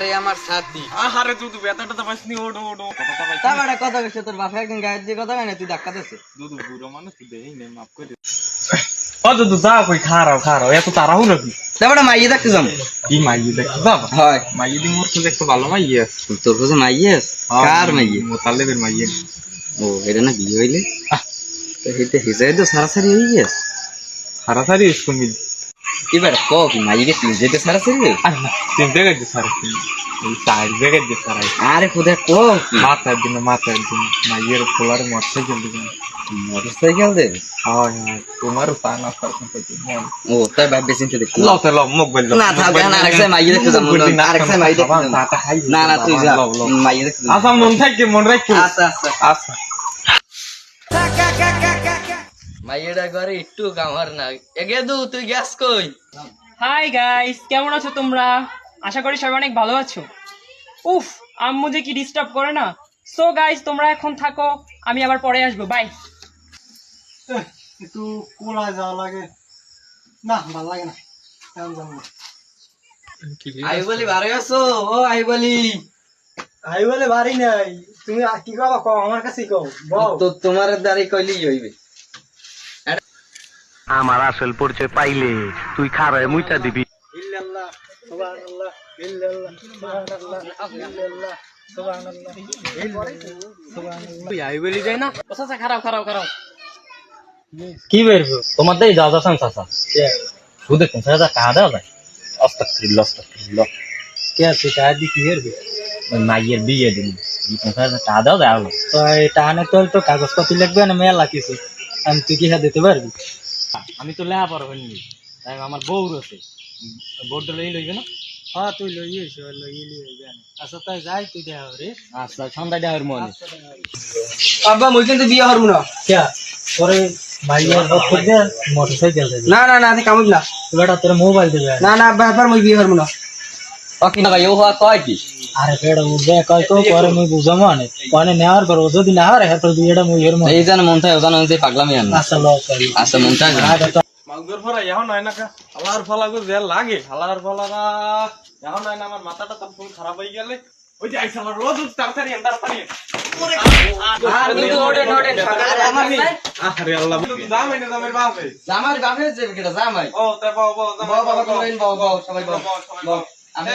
আরে আমার সাথী আরে দুধু ব্যথাটা তো পাইছিনি ওডো ওডো কথাটা পাইছিনি তাবাড়া কথা কইছ তোর বাপে একদিন গায়ের দিয়ে কথা কয় না তুই ধাক্কা দিছিস দুধু বুড়ো মানুষ তুই দেই নে মাফ করে ও দুধু যা কই খারাও খারাও এত তাড়াহুড়ো কি তাবাড়া মাইয়ে দেখতে যাম কি মাইয়ে দেখতে যাবা হয় মাইয়ে দি মোর খুঁজে একটা ভালো মাইয়ে আছে তোর কাছে মাইয়ে আছে কার মাইয়ে মোতালেবের মাইয়ে ও এটা না বিয়ে হইলে তো হেতে হিসাবে তো সারাসারি হয়ে গেছে হারাসারি স্কুল মিল এবার ক কি মাইয়ে গেছিল যেতে সারাসারি হয়ে আরে না তিন জায়গায় যে সারা এই চার জায়গায় যে সারা আরে খোদা ক কি মাথার দিন মাইয়ের পোলার মোটরসাইকেল দিবেন মোটরসাইকেল দে হয় হয় তোমারও তা না মন ও তাই ভাববে চিন্তা দেখ লও তো লও মোবাইল না থাক না আরেকটা মাইয়ে দেখতে যাম আরেকটা মাইয়ে দেখতে যাম না না তুই যা মাইয়ে দেখতে যাম আচ্ছা মন থাকে মন রাখো আচ্ছা আচ্ছা আচ্ছা মাইয়েটা ঘরে একটু কামার না এগে দু তুই গ্যাস কই হাই গাইস, কেমন আছো তোমরা? আশা করি সবাই অনেক ভালো আছো। উফ, আম্মু যে কি ডিস্টার্ব করে না। সো গাইস, তোমরা এখন থাকো, আমি আবার পরে আসবো। বাই। একটু কোলা যাওয়া লাগে না, ভালো লাগে না। আই বলি বারে আছো ও আই বলি আই বলে বাড়ি নাই, তুমি কি কও কও আমার কাছে কও বল। তো তোমার দ্বারাই কইলেই হইবে আমার আসল পরিচয় পাইলে তুই খারায় মুইটা দিবি। ইল্লাল্লাহ সুবহানাল্লাহ ইল্লাল্লাহ সুবহানাল্লাহ ইল্লাল্লাহ সুবহানাল্লাহ সুবহানাল্লাহ। তুই আই বলি যাই না আচ্ছা খারাপ খারাপ খারাপ। কি বেরবো তোমার দেই যাও যাচ্ছেন চাচা শুধু 50,000 টাকা দেওয়া যায় অস্তাগফিরুল্লাহ কে আছে টাকা দি কি করবে? ওই মাইয়ের বিয়ে দিন 50,000 টাকা দেওয়া যায় আলো তো এটা আনে তো কাগজপত্র লাগবে না, মেলা কিছু আমি তুই কি দিতে পারবি? আমি তো লেহা পারবো নি তাই আমার বউ রয়েছে বউটা লই লইবে না হ্যাঁ তুই লই এসো লই হইবে। আচ্ছা তাই যাই তুই দেখা রে। আচ্ছা সন্ধ্যা দেওয়ার মনে আব্বা মই কিন্তু বিয়ে হরমু না কে পরে মাইয়ার বক্তব্য দে মোটরসাইকেল দেবে না না না আমি কামুক না বেটা তোর মোবাইল দেবে না না আব্বা এবার মই বিয়ে হরমু না ওকে না ভাই ও হওয়া কয় কি আরে বেটা উঠবে কয় তো পরে মুই বুঝামো আনে পানে নেওয়ার পর ও যদি না হারে তো বিয়েটা মুই এর মধ্যে এই জান মন থাকে জানো যে পাগলামি আন আচ্ছা লও করি আচ্ছা মন থাকে মালদর ফরা এখন হয় না হালার ফলা গো যে লাগে হালার ফলারা এখন হয় না আমার মাথাটা তো ফুল খারাপ হয়ে গেলে ওই যে আইসা আমার রোজ তাড়াতাড়ি আরে আল্লাহ দাম এনে দামের বাপে জামার বাপে যে কেটা জামাই ও তে বাবা বাবা বাবা সবাই বাবা আমি